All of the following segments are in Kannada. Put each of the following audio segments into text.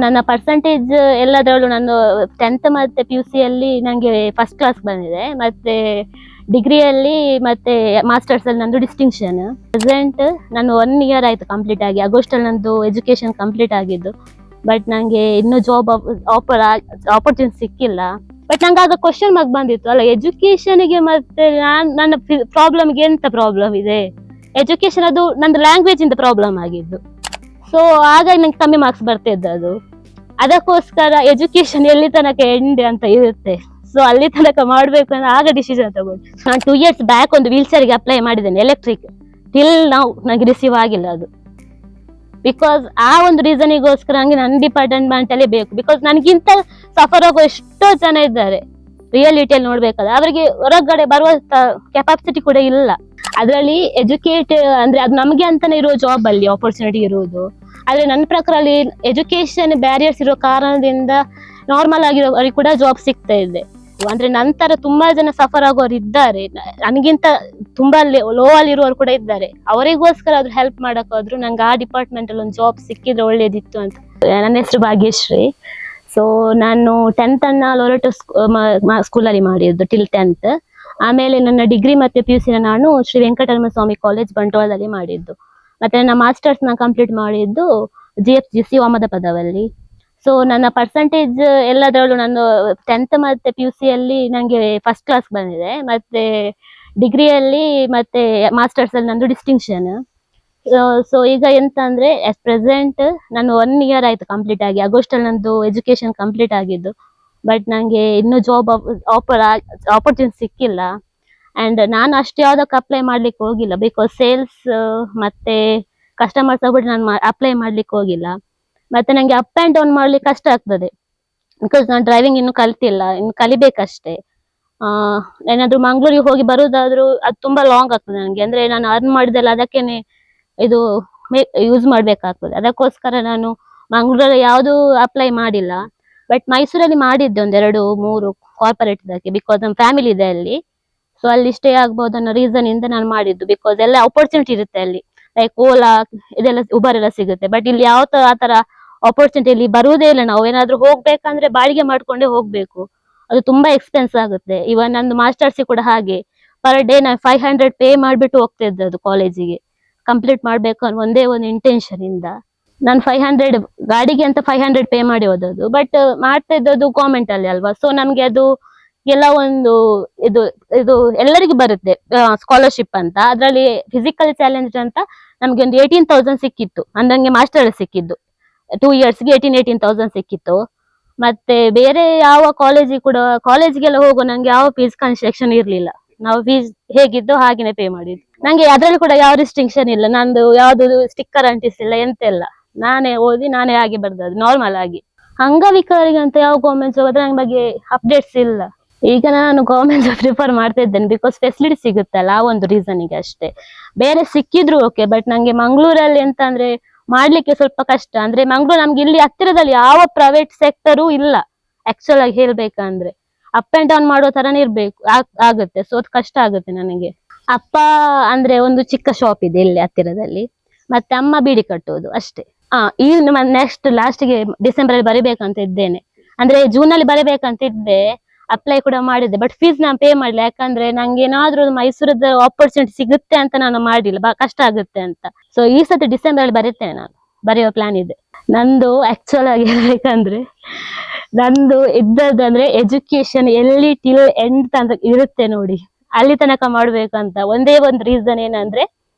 ನನ್ನ ಪರ್ಸೆಂಟೇಜ್ ಎಲ್ಲದರಲ್ಲೂ ನಾನು 10th ಮತ್ತೆ PUC ಅಲ್ಲಿ ನನಗೆ ಫಸ್ಟ್ ಕ್ಲಾಸ್ ಬಂದಿದೆ. ಮತ್ತೆ ಡಿಗ್ರಿಯಲ್ಲಿ ಮತ್ತೆ ಮಾಸ್ಟರ್ಸ್ ಅಲ್ಲಿ ನಂದು ಡಿಸ್ಟಿಂಕ್ಷನ್. ಪ್ರೆಸೆಂಟ್ ನಾನು 1 ಇಯರ್ ಆಯ್ತು ಕಂಪ್ಲೀಟ್ ಆಗಿ. ಆಗಸ್ಟ್ ಅಲ್ಲಿ ನಂದು ಎಜುಕೇಶನ್ ಕಂಪ್ಲೀಟ್ ಆಗಿದ್ದು. ಬಟ್ ನಂಗೆ ಇನ್ನೂ ಜಾಬ್ ಆಪರ್ಚುನಿಟಿ ಸಿಕ್ಕಿಲ್ಲ. ಬಟ್ ನಂಗೆ ಆಗ ಕ್ವಶನ್ ಮಾರ್ಕ್ ಬಂದಿತ್ತು, ಅಲ್ಲ ಎಜುಕೇಶನ್ಗೆ ಮತ್ತೆ ನನ್ನ ಪ್ರಾಬ್ಲಮ್ಗೆ ಎಂತ ಪ್ರಾಬ್ಲಮ್ ಇದೆ. ಎಜುಕೇಶನ್ ಅದು ನಂದು ಲ್ಯಾಂಗ್ವೇಜ್ ಇಂದ ಪ್ರಾಬ್ಲಮ್ ಆಗಿದ್ದು. ಸೊ ಹಾಗಾಗಿ ನಂಗೆ ಕಮ್ಮಿ ಮಾರ್ಕ್ಸ್ ಬರ್ತಿದ್ದು ಅದು. ಅದಕ್ಕೋಸ್ಕರ ಎಜುಕೇಶನ್ ಎಲ್ಲಿ ತನಕ ಎಂಡ್ ಅಂತ ಇರುತ್ತೆ, ಸೊ ಅಲ್ಲಿ ತನಕ ಮಾಡ್ಬೇಕು ಅಂತ ಆಗ ಡಿಸಿಷನ್ ತಗೊಂಡು ನಾನು 2 years ಬ್ಯಾಕ್ ಒಂದು ವೀಲ್ ಚೇರ್ಗೆ ಅಪ್ಲೈ ಮಾಡಿದ್ದೇನೆ, ಎಲೆಕ್ಟ್ರಿಕ್. ಟಿಲ್ ನಾವು ನಂಗೆ ರಿಸೀವ್ ಆಗಿಲ್ಲ ಅದು. ಬಿಕಾಸ್ ಆ ಒಂದು ರೀಸನಿಗೋಸ್ಕರ ನಂಗೆ ನನ್ನ ಡಿಪಾರ್ಟ್ಮೆಂಟ್ ಅಲ್ಲೇ ಬೇಕು. ಬಿಕಾಸ್ ನನಗಿಂತ ಸಫರ್ ಆಗೋ ಎಷ್ಟೋ ಜನ ಇದ್ದಾರೆ ರಿಯಾಲಿಟಿಯಲ್ಲಿ ನೋಡ್ಬೇಕಾದ್ರೆ, ಅವರಿಗೆ ಹೊರಗಡೆ ಬರುವ ಕೆಪಾಸಿಟಿ ಕೂಡ ಇಲ್ಲ. ಅದರಲ್ಲಿ ಎಜುಕೇಟ್ ಅಂದ್ರೆ ಅದು ನಮಗೆ ಅಂತಾನೆ ಇರೋ ಜಾಬ್ ಅಲ್ಲಿ ಆಪರ್ಚುನಿಟಿ ಇರುವುದು. ಆದ್ರೆ ನನ್ನ ಪ್ರಕಾರ ಅಲ್ಲಿ ಎಜುಕೇಶನ್ ಬ್ಯಾರಿಯರ್ಸ್ ಇರೋ ಕಾರಣದಿಂದ ನಾರ್ಮಲ್ ಆಗಿರೋರಿಗೆ ಕೂಡ ಜಾಬ್ ಸಿಗ್ತಾ ಇದೆ. ಅಂದ್ರೆ ನಂತರ ತುಂಬಾ ಜನ ಸಫರ್ ಆಗೋರು ಇದ್ದಾರೆ, ನನಗಿಂತ ತುಂಬಾ ಲೋ ಅಲ್ಲಿ ಇರುವವರು ಕೂಡ ಇದ್ದಾರೆ. ಅವರಿಗೋಸ್ಕರ ಆದ್ರೂ ಹೆಲ್ಪ್ ಮಾಡಕ್ಕಾದ್ರೂ ನಂಗೆ ಆ ಡಿಪಾರ್ಟ್ಮೆಂಟ್ ಅಲ್ಲಿ ಒಂದು ಜಾಬ್ ಸಿಕ್ಕಿದ್ರೆ ಒಳ್ಳೇದಿತ್ತು ಅಂತ. ನನ್ನ ಹೆಸರು ಭಾಗ್ಯಶ್ರೀ. ಸೊ ನಾನು 10th ಅನ್ನ ಲೋರಟೋ ಸ್ಕೂಲಲ್ಲಿ ಮಾಡಿದ್ದು ಟಿಲ್ 10th. ಆಮೇಲೆ ನನ್ನ ಡಿಗ್ರಿ ಮತ್ತೆ PUC ನಾನು ಶ್ರೀ ವೆಂಕಟರಮಣ ಸ್ವಾಮಿ ಕಾಲೇಜ್ ಬಂಟ್ವಾಳದಲ್ಲಿ ಮಾಡಿದ್ದು. ಮತ್ತೆ ನನ್ನ ಮಾಸ್ಟರ್ಸ್ ನ ಕಂಪ್ಲೀಟ್ ಮಾಡಿದ್ದು GFGC ವಾಮದಪದವಲ್ಲಿ. ಸೊ ನನ್ನ ಪರ್ಸೆಂಟೇಜ್ ಎಲ್ಲದರಲ್ಲೂ ನಾನು 10th ಮತ್ತೆ PUC ಅಲ್ಲಿ ನನಗೆ ಫಸ್ಟ್ ಕ್ಲಾಸ್ ಬಂದಿದೆ. ಮತ್ತೆ ಡಿಗ್ರಿಯಲ್ಲಿ ಮತ್ತೆ ಮಾಸ್ಟರ್ಸ್ ಅಲ್ಲಿ ನಂದು ಡಿಸ್ಟಿಂಕ್ಷನ್. ಸೊ ಈಗ ಎಂತ ಅಂದ್ರೆ ಅಟ್ ಪ್ರೆಸೆಂಟ್ ನಾನು 1 ಇಯರ್ ಆಯ್ತು ಕಂಪ್ಲೀಟ್ ಆಗಿ. ಆಗಸ್ಟ್ ಅಲ್ಲಿ ನಂದು ಎಜುಕೇಶನ್ ಕಂಪ್ಲೀಟ್ ಆಗಿದ್ದು. ಬಟ್ ನಂಗೆ ಇನ್ನೂ ಜಾಬ್ ಆಪರ್ಚುನಿಟಿ ಸಿಕ್ಕಿಲ್ಲ. ಅಂಡ್ ನಾನು ಅಷ್ಟು ಯಾವ್ದಕ್ಕೆ ಅಪ್ಲೈ ಮಾಡ್ಲಿಕ್ಕೆ ಹೋಗಿಲ್ಲ, ಬಿಕಾಸ್ ಸೇಲ್ಸ್ ಮತ್ತೆ ಕಸ್ಟಮರ್ಸ್ ಆಗ್ಬಿಟ್ಟು ನಾನು ಅಪ್ಲೈ ಮಾಡ್ಲಿಕ್ಕೆ ಹೋಗಿಲ್ಲ. ಮತ್ತೆ ನಂಗೆ ಅಪ್ ಅಂಡ್ ಡೌನ್ ಮಾಡ್ಲಿಕ್ಕೆ ಕಷ್ಟ ಆಗ್ತದೆ, ಬಿಕಾಸ್ ನಾನು ಡ್ರೈವಿಂಗ್ ಇನ್ನು ಕಲ್ತಿಲ್ಲ, ಇನ್ನು ಕಲಿಬೇಕಷ್ಟೇ. ಏನಾದ್ರು ಮಂಗ್ಳೂರಿಗೆ ಹೋಗಿ ಬರೋದಾದ್ರೂ ಅದು ತುಂಬಾ ಲಾಂಗ್ ಆಗ್ತದೆ ನನಗೆ. ಅಂದ್ರೆ ನಾನು ಅರ್ನ್ ಮಾಡಿದೆಲ್ಲ ಅದಕ್ಕೇನೆ ಇದು ಯೂಸ್ ಮಾಡ್ಬೇಕಾಗ್ತದೆ. ಅದಕ್ಕೋಸ್ಕರ ನಾನು ಮಂಗ್ಳೂರಲ್ಲಿ ಯಾವುದು ಅಪ್ಲೈ ಮಾಡಿಲ್ಲ. ಬಟ್ ಮೈಸೂರಲ್ಲಿ ಮಾಡಿದ್ದೆ 1, 2, 3 ಕಾರ್ಪೊರೇಟ್ ಇದಕ್ಕೆ, ಬಿಕಾಸ್ ನಮ್ಮ ಫ್ಯಾಮಿಲಿ ಇದೆ ಅಲ್ಲಿ. ಸೊ ಅಲ್ಲಿ ಸ್ಟೇ ಆಗ್ಬೋದು ಅನ್ನೋ ರೀಸನ್ ಇಂದ ನಾನು ಮಾಡಿದ್ದು. ಬಿಕಾಸ್ ಎಲ್ಲ ಆಪರ್ಚುನಿಟಿ ಇರುತ್ತೆ ಅಲ್ಲಿ, ಲೈಕ್ ಓಲಾ ಇದೆಲ್ಲ ಉಬರ್ ಎಲ್ಲ ಸಿಗುತ್ತೆ. ಬಟ್ ಇಲ್ಲಿ ಯಾವ ಆತರ ಆಪರ್ಚುನಿಟಿ ಇಲ್ಲಿ ಬರುವುದೇ ಇಲ್ಲ. ನಾವು ಏನಾದ್ರು ಹೋಗ್ಬೇಕಂದ್ರೆ ಬಾಡಿಗೆ ಮಾಡ್ಕೊಂಡೇ ಹೋಗ್ಬೇಕು, ಅದು ತುಂಬಾ ಎಕ್ಸ್ಪೆನ್ಸ್ ಆಗುತ್ತೆ. ಇವನ್ ನಂದು ಮಾಸ್ಟರ್ಸ್ ಕೂಡ ಹಾಗೆ, ಪರ್ ಡೇ ನಾನು 500 ಪೇ ಮಾಡ್ಬಿಟ್ಟು ಹೋಗ್ತಿದ್ದೆ ಅದು ಕಾಲೇಜಿಗೆ ಕಂಪ್ಲೀಟ್ ಮಾಡ್ಬೇಕು ಅನ್ನೋ ಒಂದೇ ಒಂದು ಇಂಟೆನ್ಷನ್ ಇಂದ. ನಾನು 500 ಗಾಡಿಗೆ ಅಂತ 500 ಪೇ ಮಾಡಿ ಹೋದದ್ದು. ಬಟ್ ಮಾಡ್ತಾ ಇದ್ದದ್ದು ಗೌರ್ಮೆಂಟ್ ಅಲ್ಲಿ ಅಲ್ವಾ, ಸೊ ನಮ್ಗೆ ಅದು ಎಲ್ಲ ಒಂದು ಇದು ಇದು ಎಲ್ಲರಿಗೂ ಬರುತ್ತೆ ಸ್ಕಾಲರ್ಶಿಪ್ ಅಂತ. ಅದ್ರಲ್ಲಿ ಫಿಸಿಕಲ್ ಚಾಲೆಂಜ್ ಅಂತ ನಮ್ಗೆ ಒಂದು 18,000 ಸಿಕ್ಕಿತ್ತು. ಅಂದಂಗೆ ಮಾಸ್ಟರ್ ಸಿಕ್ಕಿದ್ದು 2 yearsಗೆ 18,000 ಸಿಕ್ಕಿತ್ತು. ಮತ್ತೆ ಬೇರೆ ಯಾವ ಕಾಲೇಜಿಗೆಲ್ಲ ಹೋಗೋ ನಂಗೆ ಯಾವ ಫೀಸ್ ಕನ್ಸ್ಟ್ರಕ್ಷನ್ ಇರ್ಲಿಲ್ಲ. ನಾವು ಫೀಸ್ ಹೇಗಿದ್ದು ಹಾಗೇನೆ ಪೇ ಮಾಡಿದ್ದು. ನಂಗೆ ಅದ್ರಲ್ಲಿ ಕೂಡ ಯಾವ ರಿಸ್ಟ್ರಿಕ್ಷನ್ ಇಲ್ಲ, ನಂದು ಯಾವ್ದು ಸ್ಟಿಕ್ಕರ್ ಅಂಟಿಸಿಲ್ಲ, ಎಂತ ಇಲ್ಲ. ನಾನೇ ಓದಿ ನಾನೇ ಆಗಿ ಬರ್ದದ್ದು ನಾರ್ಮಲ್ ಆಗಿ. ಅಂಗವಿಕಲರಿಗೆ ಅಂತ ಯಾವ ಗೌರ್ಮೆಂಟ್ ಜಾಬ್ ಅದ್ರ ಬಗ್ಗೆ ಅಪ್ಡೇಟ್ಸ್ ಇಲ್ಲ. ಈಗ ನಾನು ಗೌರ್ಮೆಂಟ್ ಜಾಬ್ ಪ್ರಿಫರ್ ಮಾಡ್ತಾ ಇದ್ದೇನೆ, ಬಿಕಾಸ್ ಫೆಸಿಲಿಟಿ ಸಿಗುತ್ತಲ್ಲ, ಆ ಒಂದು ರೀಸನ್ಗೆ ಅಷ್ಟೇ. ಬೇರೆ ಸಿಕ್ಕಿದ್ರು ಓಕೆ, ಬಟ್ ನಂಗೆ ಮಂಗ್ಳೂರಲ್ಲಿ ಎಂತ ಅಂದ್ರೆ ಮಾಡ್ಲಿಕ್ಕೆ ಸ್ವಲ್ಪ ಕಷ್ಟ. ಅಂದ್ರೆ ಮಂಗ್ಳೂರ್ ನಮ್ಗೆ ಇಲ್ಲಿ ಹತ್ತಿರದಲ್ಲಿ ಯಾವ ಪ್ರೈವೇಟ್ ಸೆಕ್ಟರು ಇಲ್ಲ ಆಕ್ಚುಲ್ ಆಗಿ ಹೇಳ್ಬೇಕಂದ್ರೆ. ಅಪ್ ಅಂಡ್ ಡೌನ್ ಮಾಡೋ ತರನೇ ಇರ್ಬೇಕು ಆಗುತ್ತೆ. ಸೊ ಅದು ಕಷ್ಟ ಆಗುತ್ತೆ ನನಗೆ. ಅಪ್ಪ ಅಂದ್ರೆ ಒಂದು ಚಿಕ್ಕ ಶಾಪ್ ಇದೆ ಇಲ್ಲಿ ಹತ್ತಿರದಲ್ಲಿ, ಮತ್ತೆ ಅಮ್ಮ ಬೀಡಿ ಕಟ್ಟುವುದು ಅಷ್ಟೇ. ಈ ನೆಕ್ಸ್ಟ್ ಲಾಸ್ಟ್ಗೆ ಡಿಸೆಂಬರ್ ಅಲ್ಲಿ ಬರಿಬೇಕಂತ ಇದ್ದೇನೆ. ಅಂದ್ರೆ ಜೂನ್ ಅಲ್ಲಿ ಬರಿಬೇಕಂತ ಇದ್ದೆ, ಅಪ್ಲೈ ಕೂಡ ಮಾಡಿದ್ದೆ. ಬಟ್ ಫೀಸ್ ನಾನು ಪೇ ಮಾಡ್ಲಿ, ಯಾಕಂದ್ರೆ ನಂಗೆ ಏನಾದ್ರೂ ಮೈಸೂರದ ಆಪರ್ಚುನಿಟಿ ಸಿಗುತ್ತೆ ಅಂತ ನಾನು ಮಾಡಿಲ್ಲ, ಕಷ್ಟ ಆಗುತ್ತೆ ಅಂತ. ಸೊ ಈ ಸತಿ ಡಿಸೆಂಬರ್ ಅಲ್ಲಿ ಬರೀತೇನೆ, ನಾನು ಬರೆಯೋ ಪ್ಲಾನ್ ಇದೆ. ನಂದು ಆಕ್ಚುಲ್ ಆಗಿ ಹೇಳ್ಬೇಕಂದ್ರೆ ನಂದು ಇದ್ದದಂದ್ರೆ ಎಜುಕೇಶನ್ ಎಲ್ಲಿ ಟಿಲ್ ಎಂಡ್ ಅಂತ ಇರುತ್ತೆ ನೋಡಿ, ಅಲ್ಲಿ ತನಕ ಮಾಡ್ಬೇಕಂತ. ಒಂದೇ ಒಂದು ರೀಸನ್ ಏನಂದ್ರೆ,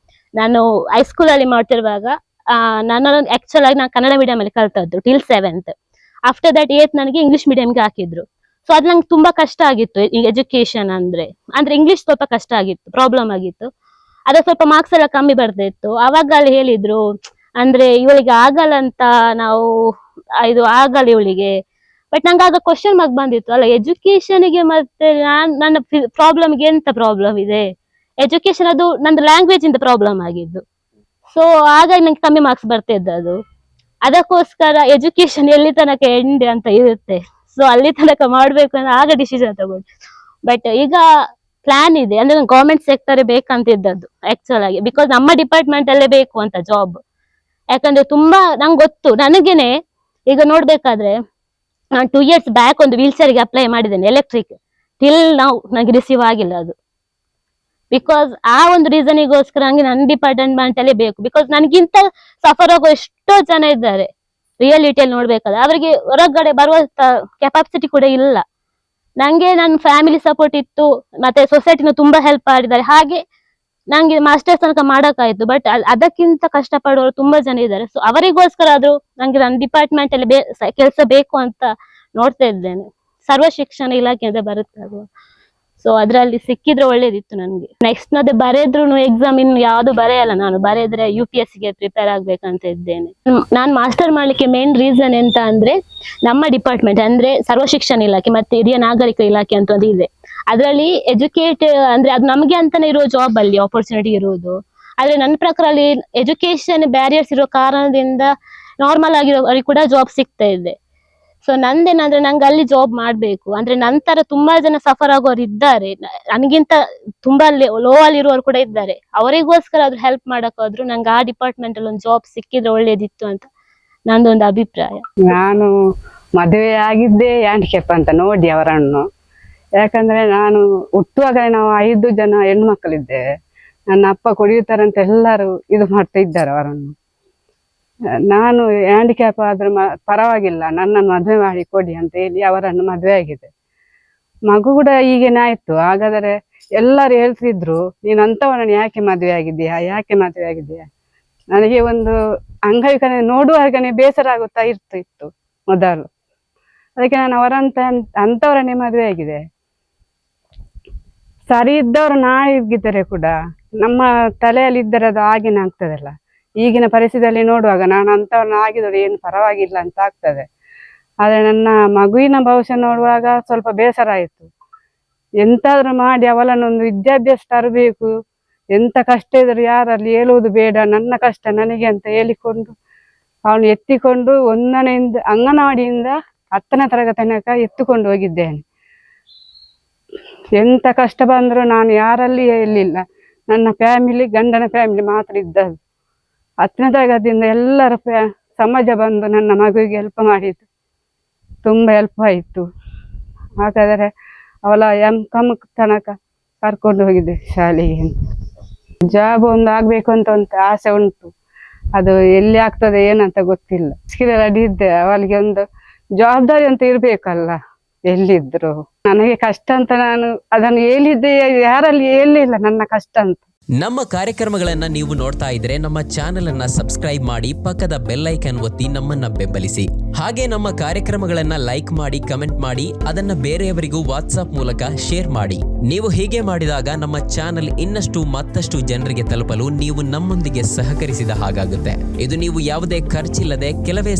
ನಾನು ಹೈಸ್ಕೂಲ್ ಅಲ್ಲಿ ಮಾಡ್ತಿರುವಾಗ ನಾನು ಆಕ್ಚುಲ್ ಆಗಿ ನಾನು ಕನ್ನಡ ಮೀಡಿಯಂ ಅಲ್ಲಿ ಕಲ್ತದ್ದು till 7th. After that 8th ನನಗೆ ಇಂಗ್ಲಿಷ್ ಮೀಡಿಯಂಗೆ ಹಾಕಿದ್ರು. ಸೊ ಅದು ನಂಗೆ ತುಂಬಾ ಕಷ್ಟ ಆಗಿತ್ತು ಎಜುಕೇಶನ್ ಅಂದ್ರೆ ಇಂಗ್ಲಿಷ್ ಸ್ವಲ್ಪ ಕಷ್ಟ ಆಗಿತ್ತು, ಪ್ರಾಬ್ಲಮ್ ಆಗಿತ್ತು. ಅದ ಸ್ವಲ್ಪ ಮಾರ್ಕ್ಸ್ ಎಲ್ಲ ಕಮ್ಮಿ ಬರ್ತಾ ಇತ್ತು. ಅವಾಗ ಅಲ್ಲಿ ಹೇಳಿದ್ರು ಅಂದ್ರೆ ಇವಳಿಗೆ ಆಗಲ್ಲ ಅಂತ, ನಾವು ಇದು ಆಗಲ್ಲ ಇವಳಿಗೆ. ಬಟ್ ನಂಗೆ ಆಗ ಕ್ವಶನ್ ಮಾರ್ಕ್ ಬಂದಿತ್ತು, ಅಲ್ಲ ಎಜುಕೇಶನ್ಗೆ ಮತ್ತೆ ನನ್ನ ಪ್ರಾಬ್ಲಮ್ಗೆ ಎಂತ ಪ್ರಾಬ್ಲಮ್ ಇದೆ. ಎಜುಕೇಶನ್ ಅದು ನಂದು ಲ್ಯಾಂಗ್ವೇಜ್ ಇಂದ ಪ್ರಾಬ್ಲಮ್ ಆಗಿದ್ದು. ಸೊ ಹಾಗಾಗಿ ನಂಗೆ ಕಮ್ಮಿ ಮಾರ್ಕ್ಸ್ ಬರ್ತಿದ್ದು ಅದು. ಅದಕ್ಕೋಸ್ಕರ ಎಜುಕೇಶನ್ ಎಲ್ಲಿ ತನಕ ಎಂಡ್ ಅಂತ ಇರುತ್ತೆ, ಸೊ ಅಲ್ಲಿ ತನಕ ಮಾಡ್ಬೇಕು ಅಂತ ಆಗ ಡಿಸಿಷನ್ ತಗೊಂಡು. ಬಟ್ ಈಗ ಪ್ಲಾನ್ ಇದೆ, ಅಂದ್ರೆ ಗೌರ್ಮೆಂಟ್ ಸೆಕ್ಟರ್ ಬೇಕಂತ ಇದ್ದದ್ದು ಆಕ್ಚುಲ್ ಆಗಿ, ಬಿಕಾಸ್ ನಮ್ಮ ಡಿಪಾರ್ಟ್ಮೆಂಟ್ ಅಲ್ಲೇ ಬೇಕು ಅಂತ ಜಾಬ್. ಯಾಕಂದ್ರೆ ತುಂಬಾ ನಂಗೆ ಗೊತ್ತು, ನನಗೇನೆ ಈಗ ನೋಡ್ಬೇಕಾದ್ರೆ ನಾನು 2 years ಬ್ಯಾಕ್ ಒಂದು ವೀಲ್ ಚೇರ್ಗೆ ಅಪ್ಲೈ ಮಾಡಿದ್ದೇನೆ ಎಲೆಕ್ಟ್ರಿಕ್, ಟಿಲ್ ನಾವು ನಂಗೆ ರಿಸೀವ್ ಆಗಿಲ್ಲ ಅದು. ಬಿಕಾಸ್ ಆ ಒಂದು ರೀಸನಿಗೋಸ್ಕರ ನಂಗೆ ನನ್ನ ಡಿಪಾರ್ಟ್ಮೆಂಟ್ ಅಲ್ಲೇ ಬೇಕು. ಬಿಕಾಸ್ ನನಗಿಂತ ಸಫರ್ ಆಗೋ ಎಷ್ಟೋ ಜನ ಇದ್ದಾರೆ ರಿಯಾಲಿಟಿಯಲ್ಲಿ ನೋಡ್ಬೇಕಾದ್ರೆ, ಅವರಿಗೆ ಹೊರಗಡೆ ಬರುವ ಕೆಪಾಸಿಟಿ ಕೂಡ ಇಲ್ಲ. ನಂಗೆ ನನ್ನ ಫ್ಯಾಮಿಲಿ ಸಪೋರ್ಟ್ ಇತ್ತು, ಮತ್ತೆ ಸೊಸೈಟಿನ ತುಂಬಾ ಹೆಲ್ಪ್ ಮಾಡಿದ್ದಾರೆ, ಹಾಗೆ ನಂಗೆ ಮಾಸ್ಟರ್ಸ್ ತನಕ ಮಾಡಕ್ಕಾಯ್ತು. ಬಟ್ ಅದಕ್ಕಿಂತ ಕಷ್ಟಪಡೋರು ತುಂಬಾ ಜನ ಇದ್ದಾರೆ. ಸೊ ಅವರಿಗೋಸ್ಕರ ಆದ್ರೂ ನಂಗೆ ನನ್ನ ಡಿಪಾರ್ಟ್ಮೆಂಟ್ ಅಲ್ಲಿ ಕೆಲಸ ಬೇಕು ಅಂತ ನೋಡ್ತಾ ಇದ್ದೇನೆ. ಸರ್ವ ಶಿಕ್ಷಣ ಇಲಾಖೆ ಅಂತ ಬರುತ್ತೆ ಅಲ್ವಾ, ಸೊ ಅದ್ರಲ್ಲಿ ಸಿಕ್ಕಿದ್ರೆ ಒಳ್ಳೇದಿತ್ತು ನನ್ಗೆ. ನೆಕ್ಸ್ಟ್ ಮತ್ತೆ ಬರೆದ್ರು ಎಕ್ಸಾಮ್ ಇನ್ನು ಯಾವ್ದು ಬರೆಯಲ್ಲ, ನಾನು ಬರೆದ್ರೆ UPSC ಗೆ ಪ್ರಿಪೇರ್ ಆಗ್ಬೇಕಂತ ಇದ್ದೇನೆ. ನಾನು ಮಾಸ್ಟರ್ ಮಾಡ್ಲಿಕ್ಕೆ ಮೇನ್ ರೀಸನ್ ಎಂತ ಅಂದ್ರೆ, ನಮ್ಮ ಡಿಪಾರ್ಟ್ಮೆಂಟ್ ಅಂದ್ರೆ ಸರ್ವ ಶಿಕ್ಷಣ ಇಲಾಖೆ ಮತ್ತೆ ಹಿರಿಯ ನಾಗರಿಕ ಇಲಾಖೆ ಅಂತ ಒಂದು ಇದೆ. ಅದರಲ್ಲಿ ಎಜುಕೇಟ್ ಅಂದ್ರೆ ಅದು ನಮ್ಗೆ ಅಂತಾನೆ ಇರೋ ಜಾಬ್ ಅಲ್ಲಿ ಆಪರ್ಚುನಿಟಿ ಇರುವುದು. ಆದ್ರೆ ನನ್ನ ಪ್ರಕಾರ ಅಲ್ಲಿ ಎಜುಕೇಶನ್ ಬ್ಯಾರಿಯರ್ಸ್ ಇರೋ ಕಾರಣದಿಂದ ನಾರ್ಮಲ್ ಆಗಿರೋರಿಗೆ ಕೂಡ ಜಾಬ್ ಸಿಗ್ತಾ ಇದೆ. ಸೊ ನಂದೇನಂದ್ರೆ ನಂಗೆ ಅಲ್ಲಿ ಜಾಬ್ ಮಾಡ್ಬೇಕು ಅಂದ್ರೆ, ನಂತರ ತುಂಬಾ ಜನ ಸಫರ್ ಆಗೋರು ಇದ್ದಾರೆ, ನನಗಿಂತ ತುಂಬಾ ಲೋ ಅಲ್ಲಿ ಇರುವವರು ಕೂಡ ಇದ್ದಾರೆ. ಅವರಿಗೋಸ್ಕರ ಆದ್ರೂ ಹೆಲ್ಪ್ ಮಾಡಕ್ಕಾದ್ರೂ ನಂಗೆ ಆ ಡಿಪಾರ್ಟ್ಮೆಂಟ್ ಅಲ್ಲಿ ಒಂದು ಜಾಬ್ ಸಿಕ್ಕಿದ್ರೆ ಒಳ್ಳೇದಿತ್ತು ಅಂತ ನಂದೊಂದು ಅಭಿಪ್ರಾಯ. ನಾನು ಮದುವೆ ಆಗಿದ್ದೆ ಹ್ಯಾಂಡಿಕ್ಯಾಪ್ ಅಂತ ನೋಡಿ ಅವರನ್ನು. ಯಾಕಂದ್ರೆ ನಾನು ಹುಟ್ಟುವಾಗ ನಾವು 5 ಜನ ಹೆಣ್ಣು ಮಕ್ಕಳಿದ್ದೇವೆ. ನನ್ನ ಅಪ್ಪ ಕುಡಿಯುತ್ತಾರಂತ ಎಲ್ಲರೂ ಇದು ಮಾಡ್ತಾ ಇದ್ದಾರೆ ಅವರನ್ನು. ನಾನು ಹ್ಯಾಂಡಿಕ್ಯಾಪ್ ಆದ್ರೂ ಪರವಾಗಿಲ್ಲ, ನನ್ನನ್ನು ಮದುವೆ ಮಾಡಿ ಕೊಡಿ ಅಂತ ಹೇಳಿ ಅವರನ್ನು ಮದುವೆ ಆಗಿದೆ. ಮಗು ಕೂಡ ಈಗೇನೆ ಆಯ್ತು. ಹಾಗಾದರೆ ಎಲ್ಲರೂ ಹೇಳ್ತಿದ್ರು, ನೀನು ಅಂತವನನ್ನು ಯಾಕೆ ಮದುವೆ ಆಗಿದ್ದೀಯಾ, ಯಾಕೆ ಮದುವೆ ಆಗಿದ್ದೀಯಾ. ನನಗೆ ಒಂದು ಅಂಗವಿಕಲ ನೋಡುವಾಗನೇ ಬೇಸರ ಆಗುತ್ತಾ ಇರ್ತಿತ್ತು ಮೊದಲು. ಅದಕ್ಕೆ ನಾನು ಅಂತವರನ್ನೇ ಮದುವೆ ಆಗಿದೆ. ಸರಿ ಇದ್ದವರು ನಾಳಿಗಿದ್ದರೆ ಕೂಡ ನಮ್ಮ ತಲೆಯಲ್ಲಿ ಇದ್ದರೆ ಅದು ಆಗಿನ ಆಗ್ತದಲ್ಲ. ಈಗಿನ ಪರಿಸ್ಥಿತಿಯಲ್ಲಿ ನೋಡುವಾಗ ನಾನು ಅಂತವ್ರನ್ನ ಆಗಿದ್ರು ಏನು ಪರವಾಗಿಲ್ಲ ಅಂತ ಆಗ್ತದೆ. ಆದ್ರೆ ನನ್ನ ಮಗುವಿನ ಭವಿಷ್ಯ ನೋಡುವಾಗ ಸ್ವಲ್ಪ ಬೇಸರ ಆಯಿತು. ಎಂತಾದ್ರೂ ಮಾಡಿ ಅವಳನ್ನೊಂದು ವಿದ್ಯಾಭ್ಯಾಸ ತರಬೇಕು, ಎಂತ ಕಷ್ಟ ಇದ್ರು ಯಾರಲ್ಲಿ ಹೇಳುವುದು ಬೇಡ, ನನ್ನ ಕಷ್ಟ ನನಗೆ ಅಂತ ಹೇಳಿಕೊಂಡು ಅವನು ಎತ್ತಿಕೊಂಡು 1ನೇಯಿಂದ ಅಂಗನವಾಡಿಯಿಂದ 10ನೇ ತರಗತಿ ತನಕ ಎತ್ತುಕೊಂಡು ಹೋಗಿದ್ದೇನೆ. ಎಂತ ಕಷ್ಟ ಬಂದ್ರು ನಾನು ಯಾರಲ್ಲಿ ಹೇಳಿಲ್ಲ, ನನ್ನ ಫ್ಯಾಮಿಲಿ ಗಂಡನ ಫ್ಯಾಮಿಲಿ ಮಾತ್ರ ಇದ್ದದ್ದು. 10ನೇ ತರಗತಿಯಿಂದ ಎಲ್ಲರ ಸಮಾಜ ಬಂದು ನನ್ನ ಮಗುವಿಗೆ ಹೆಲ್ಪ್ ಮಾಡಿದ್ದು, ತುಂಬ ಹೆಲ್ಪ್ ಆಯಿತು. ಹಾಗಾದರೆ ಅವಳ M.Com ತನಕ ಕರ್ಕೊಂಡು ಹೋಗಿದ್ದೆ ಶಾಲೆಗೆ. ಜಾಬ್ ಒಂದು ಆಗ್ಬೇಕು ಅಂತ ಒಂದು ಆಸೆ ಉಂಟು, ಅದು ಎಲ್ಲಿ ಆಗ್ತದೆ ಏನಂತ ಗೊತ್ತಿಲ್ಲ. ರೆಡಿ ಇದ್ದೆ, ಅವಳಿಗೆ ಒಂದು ಜವಾಬ್ದಾರಿ ಅಂತ ಇರ್ಬೇಕಲ್ಲ ಎಲ್ಲಿದ್ರು. ನನಗೆ ಕಷ್ಟ ಅಂತ ನಾನು ಅದನ್ನು ಹೇಳಿದ್ದೆ, ಯಾರಲ್ಲಿ ಹೇಳಿಲ್ಲ ನನ್ನ ಕಷ್ಟ ಅಂತ. ನಮ್ಮ ಕಾರ್ಯಕ್ರಮಗಳನ್ನ ನೀವು ನೋಡ್ತಾ ಇದ್ರೆ ನಮ್ಮ ಚಾನೆಲ್ ಅನ್ನ ಸಬ್ಸ್ಕ್ರೈಬ್ ಮಾಡಿ, ಪಕ್ಕದ ಬೆಲ್ ಐಕಾನ್ ಒತ್ತಿ ನಮ್ಮನ್ನ ಬೆಂಬಲಿಸಿ. ಹಾಗೆ ನಮ್ಮ ಕಾರ್ಯಕ್ರಮಗಳನ್ನ ಲೈಕ್ ಮಾಡಿ, ಕಮೆಂಟ್ ಮಾಡಿ, ಅದನ್ನ ಬೇರೆಯವರಿಗೂ ವಾಟ್ಸ್ಆಪ್ ಮೂಲಕ ಶೇರ್ ಮಾಡಿ. ನೀವು ಹೀಗೆ ಮಾಡಿದಾಗ ನಮ್ಮ ಚಾನೆಲ್ ಮತ್ತಷ್ಟು ಜನರಿಗೆ ತಲುಪಲು ನೀವು ನಮ್ಮೊಂದಿಗೆ ಸಹಕರಿಸಿದ ಹಾಗಾಗುತ್ತೆ. ಇದು ನೀವು ಯಾವುದೇ ಖರ್ಚಿಲ್ಲದೆ ಕೆಲವೇ